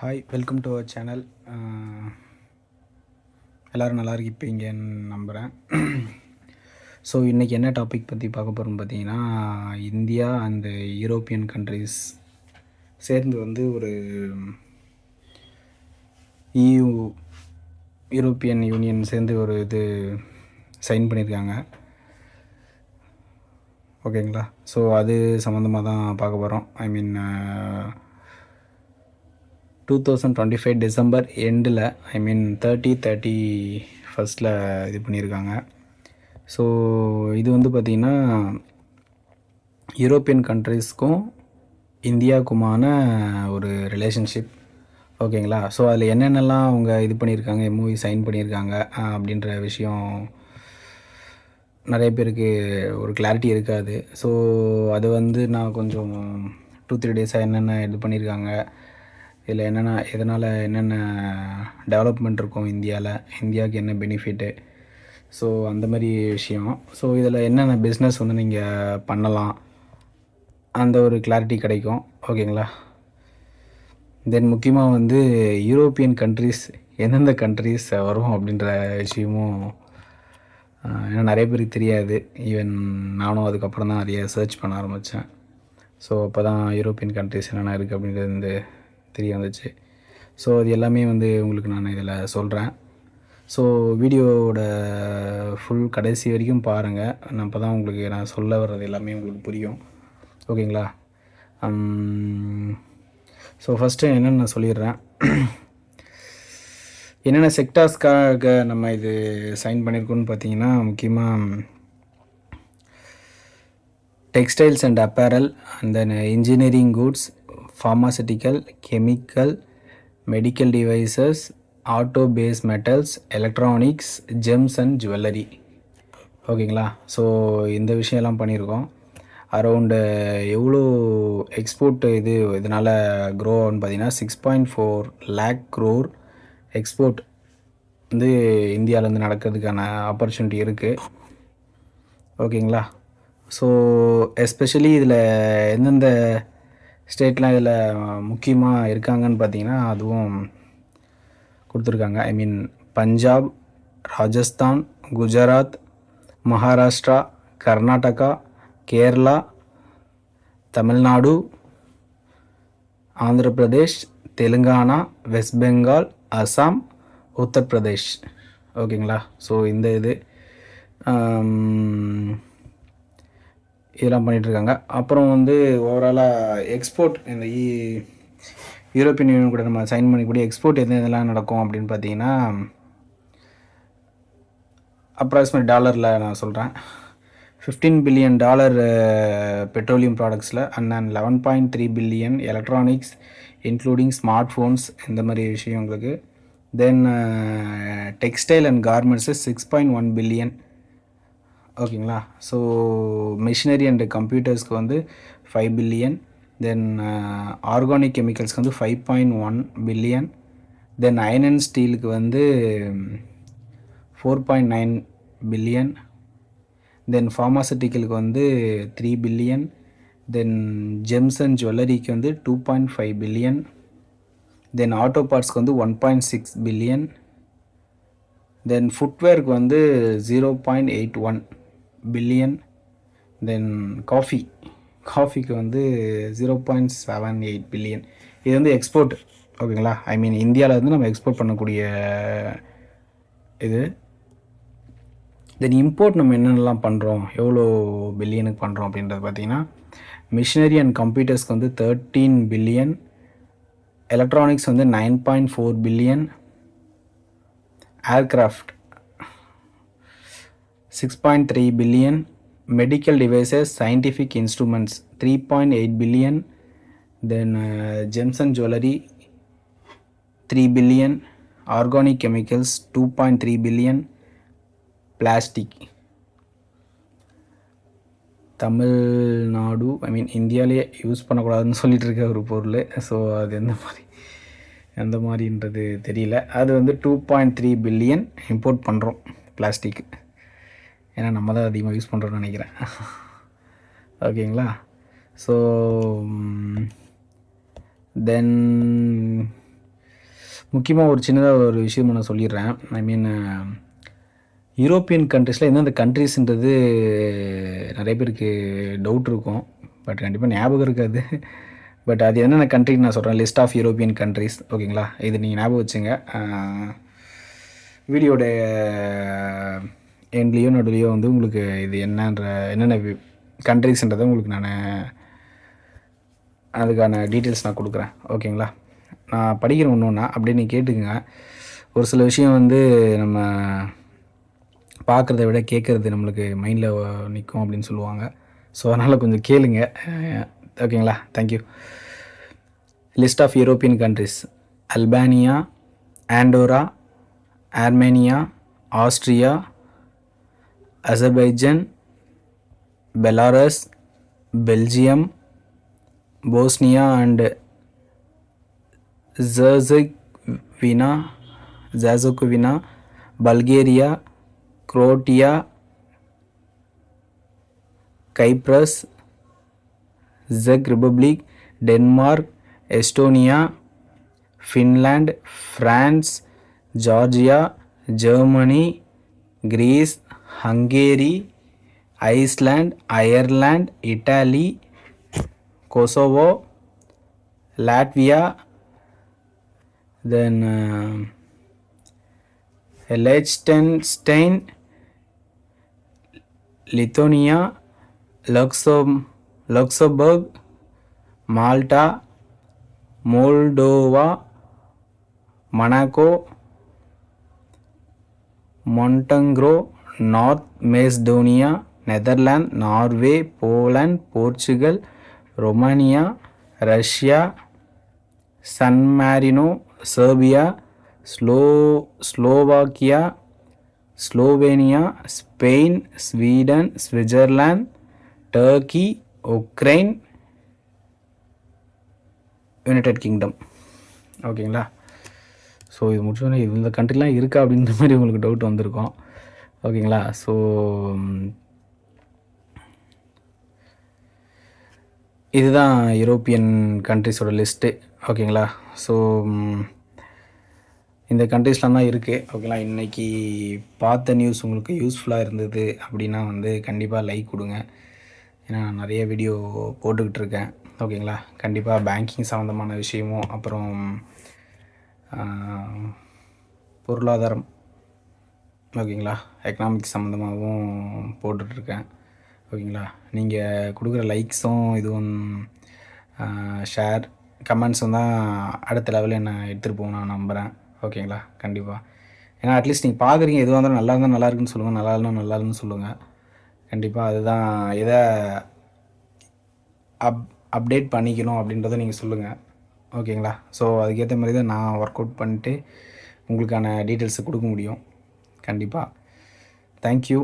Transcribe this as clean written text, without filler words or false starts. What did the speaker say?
Hi, welcome to our channel. எல்லோரும் நல்லா இருப்பீங்கன்னு நம்புகிறேன். ஸோ இன்றைக்கி என்ன டாபிக் பற்றி பார்க்க போகிறோம்னு பார்த்தீங்கன்னா, இந்தியா அண்டு யூரோப்பியன் கண்ட்ரிஸ் சேர்ந்து வந்து ஒரு யூரோப்பியன் யூனியன் சேர்ந்து ஒரு இது சைன் பண்ணியிருக்காங்க. ஓகேங்களா? ஸோ அது சம்மந்தமாக தான் பார்க்க போகிறோம். 2025 டிசம்பர் எண்டில் 31 இது பண்ணியிருக்காங்க. ஸோ இது வந்து பார்த்திங்கன்னா யூரோப்பியன் கண்ட்ரீஸ்க்கும் இந்தியாவுக்குமான ஒரு ரிலேஷன்ஷிப். ஓகேங்களா? ஸோ அதில் என்னென்னலாம் அவங்க இது பண்ணியிருக்காங்க, எம்ஓவி சைன் பண்ணியிருக்காங்க அப்படின்ற விஷயம் நிறைய பேருக்கு ஒரு கிளாரிட்டி இருக்காது. ஸோ அது வந்து நான் கொஞ்சம் 2-3 டேஸாக என்னென்ன இது பண்ணியிருக்காங்க, இதில் எதனால் என்னென்ன டெவலப்மெண்ட் இருக்கும், இந்தியாவுக்கு என்ன பெனிஃபிட்டு, ஸோ அந்த மாதிரி விஷயம். ஸோ இதில் என்னென்ன பிஸ்னஸ் வந்து நீங்கள் பண்ணலாம், அந்த ஒரு கிளாரிட்டி கிடைக்கும். ஓகேங்களா? தென் முக்கியமாக வந்து யூரோப்பியன் கண்ட்ரிஸ் எந்தெந்த கண்ட்ரிஸ் வரும் அப்படின்ற விஷயமும் ஏன்னா நிறைய பேருக்கு தெரியாது. ஈவன் நானும் அதுக்கப்புறம் தான் நிறைய சர்ச் பண்ண ஆரம்பித்தேன். ஸோ அப்போ தான் யூரோப்பியன் கண்ட்ரிஸ் என்னென்ன இருக்குது அப்படின்றது வந்து தெரிய வந்துச்சு. ஸோ அது எல்லாமே வந்து உங்களுக்கு நான் இதில் சொல்கிறேன். ஸோ வீடியோவோட ஃபுல் கடைசி வரைக்கும் பாருங்கள். அப்போ தான் உங்களுக்கு நான் சொல்ல வர்றது எல்லாமே உங்களுக்கு புரியும். ஓகேங்களா? ஸோ ஃபஸ்ட்டு என்னென்னு நான் சொல்லிடுறேன். என்னென்ன செக்டார்ஸ்க்காக நம்ம இது சைன் பண்ணியிருக்கோன்னு பார்த்தீங்கன்னா, முக்கியமாக textiles and apparel, and then engineering goods, pharmaceutical, chemical, medical devices, auto base metals, electronics, gems and jewelry. ஓகேங்களா? ஸோ இந்த விஷயம்லாம் பண்ணியிருக்கோம். அரௌண்டு எவ்வளோ எக்ஸ்போர்ட் இதனால் க்ரோ ஆகுன்னு பார்த்தீங்கன்னா 6.4 lakh crore எக்ஸ்போர்ட் வந்து இந்தியாவிலேருந்து நடக்கிறதுக்கான ஆப்பர்ச்சுனிட்டி இருக்குது. ஓகேங்களா? ஸோ எஸ்பெஷலி இதில் எந்தெந்த ஸ்டேட்லாம் இதில் முக்கியமாக இருக்காங்கன்னு பார்த்தீங்கன்னா, அதுவும் கொடுத்துருக்காங்க. பஞ்சாப், ராஜஸ்தான், குஜராத், மகாராஷ்டிரா, கர்நாடகா, கேரளா, தமிழ்நாடு, ஆந்திர பிரதேஷ், தெலுங்கானா, வெஸ்ட் பெங்கால், அசாம், உத்தரப்பிரதேஷ். ஓகேங்களா? ஸோ இந்த இதெல்லாம் பண்ணிகிட்ருக்காங்க. அப்புறம் வந்து ஓவராலாக எக்ஸ்போர்ட் இந்த யூரோப்பியன் யூனியன் கூட நம்ம சைன் பண்ணிக்கூடிய எக்ஸ்போர்ட் இதெல்லாம் நடக்கும் அப்படின்னு பார்த்தீங்கன்னா, அப்ராக்சிமேட் டாலரில் நான் சொல்கிறேன். $15 billion பெட்ரோலியம் ப்ராடக்ட்ஸில் and 11.3 billion electronics including smart phones, இந்த மாதிரி விஷயங்களுக்கு. Then textile and garments 6.1 billion. ஓகேங்களா? ஸோ மிஷினரி அண்டு கம்ப்யூட்டர்ஸ்க்கு வந்து 5 billion. தென் ஆர்கானிக் கெமிக்கல்ஸ்க்கு வந்து 5.1 billion. தென் அயன் அண்ட் ஸ்டீலுக்கு வந்து 4.9 billion. தென் ஃபார்மாசூட்டிக்கலுக்கு வந்து 3 billion. தென் ஜெம்ஸ் அண்ட் ஜுவல்லரிக்கு வந்து 2.5 billion. தென் ஆட்டோ பார்ட்ஸ்க்கு வந்து 1.6 billion. தென் ஃபுட்வேருக்கு வந்து 0.81 billion. தென் காஃபிக்கு வந்து 0.78 billion. இது வந்து எக்ஸ்போர்ட். ஓகேங்களா? இந்தியாவில் வந்து நம்ம எக்ஸ்போர்ட் பண்ணக்கூடிய இது. தென் இம்போர்ட் நம்ம என்னென்னலாம் பண்ணுறோம், எவ்வளோ பில்லியனுக்கு பண்ணுறோம் அப்படின்றது பார்த்திங்கன்னா, மிஷினரி அண்ட் கம்ப்யூட்டர்ஸ்க்கு வந்து 13 billion. எலக்ட்ரானிக்ஸ் வந்து 9.4 billion. Aircraft 6.3 billion. Medical devices, scientific instruments 3.8 billion. Then gems and jewellery 3 billion. Organic chemicals 2.3 billion. Plastic Tamil Nadu இந்தியாவிலே யூஸ் பண்ணக்கூடாதுன்னு சொல்லிகிட்டு இருக்க ஒரு பொருள். ஸோ அது எந்த மாதிரின்றது தெரியல. அது வந்து 2.3 billion இம்போர்ட் பண்ணுறோம் பிளாஸ்டிக். ஏன்னா நம்ம தான் அதிகமாக யூஸ் பண்ணுறோன்னு நினைக்கிறேன். ஓகேங்களா? ஸோ தென் முக்கியமாக ஒரு சின்னதாக ஒரு விஷயம் நான் சொல்லிடுறேன். ஐ மீன் யூரோப்பியன் கண்ட்ரீஸில் எந்தெந்த கண்ட்ரீஸ்ன்றது நிறைய பேருக்கு டவுட் இருக்கும். பட் கண்டிப்பாக ஞாபகம் இருக்காது. பட் அது என்னென்ன கண்ட்ரின்னு நான் சொல்கிறேன். லிஸ்ட் ஆஃப் யூரோப்பியன் கண்ட்ரீஸ், ஓகேங்களா? இது நீங்கள் ஞாபகம் வச்சுங்க. வீடியோட எண்ட்லேயோ நடுலையோ வந்து உங்களுக்கு இது என்னென்ன கண்ட்ரீஸ்ன்றதை உங்களுக்கு நான் அதுக்கான டீட்டெயில்ஸ் நான் கொடுக்குறேன், ஓகேங்களா? நான் படிக்கிறேன் ஒன்று ஒன்றா, அப்படியே நீங்கள் கேட்டுக்குங்க. ஒரு சில விஷயம் வந்து நம்ம பார்க்குறத விட கேட்குறது நம்மளுக்கு மைண்டில் நிற்கும் அப்படின்னு சொல்லுவாங்க. ஸோ அதனால் கொஞ்சம் கேளுங்க, ஓகேங்களா? Thank you. List of European countries: Albania, Andorra, Armenia, Austria, Azerbaijan, Belarus, Belgium, Bosnia and Herzegovina, Bulgaria, Croatia, Cyprus, செக் Republic, Denmark, Estonia, Finland, France, Georgia, Germany, Greece, Hungary, Iceland, Ireland, Italy, Kosovo, Latvia, then Liechtenstein, Lithuania, Luxembourg, Malta, Moldova, Monaco, Montenegro, North Macedonia, Netherlands, Norway, Poland, Portugal, Romania, Russia, San Marino, Serbia, Slovakia, Slovenia, Spain, Sweden, Switzerland, Turkey, Ukraine, United kingdom, ஓகேங்களா? So இது முடிச்சோடனே இந்த கண்ட்ரிலாம் இருக்கா அப்படின்ற மாதிரி உங்களுக்கு doubt வந்திருக்கும், ஓகேங்களா? ஸோ இதுதான் யூரோப்பியன் கண்ட்ரிஸோட லிஸ்ட்டு, ஓகேங்களா? ஸோ இந்த கண்ட்ரீஸ்லாம் தான் இருக்குது, ஓகேங்களா? இன்றைக்கி பார்த்த நியூஸ் உங்களுக்கு யூஸ்ஃபுல்லாக இருந்தது அப்படின்னா வந்து கண்டிப்பாக லைக் கொடுங்க. ஏன்னா நான் நிறைய வீடியோ போட்டுக்கிட்டு இருக்கேன், ஓகேங்களா? கண்டிப்பாக பேங்கிங் சம்மந்தமான விஷயமும் அப்புறம் பொருளாதாரம், ஓகேங்களா, எக்கனாமிக்ஸ் சம்மந்தமாகவும் போட்டுட்ருக்கேன், ஓகேங்களா? நீங்கள் கொடுக்குற லைக்ஸும் இதுவும் ஷேர் கமெண்ட்ஸும் தான் அடுத்த லெவலில் என்ன எடுத்துகிட்டு போகணும் நான் நம்புகிறேன், ஓகேங்களா? கண்டிப்பாக. ஏன்னா அட்லீஸ்ட் நீங்கள் பார்க்குறீங்க, எதுவாக இருந்தாலும் நல்லா இருந்தால் நல்லா இருக்குன்னு சொல்லுங்கள், நல்லா இல்லைனா நல்லா இல்லைன்னு சொல்லுங்கள். கண்டிப்பாக அதுதான் எதை அப்டேட் பண்ணிக்கணும் அப்படின்றத நீங்கள் சொல்லுங்கள், ஓகேங்களா? ஸோ அதுக்கேற்ற மாதிரி தான் நான் ஒர்க் அவுட் பண்ணிட்டு உங்களுக்கான டீட்டெயில்ஸை கொடுக்க முடியும், கண்டிப்பாக. தேங்க்யூ.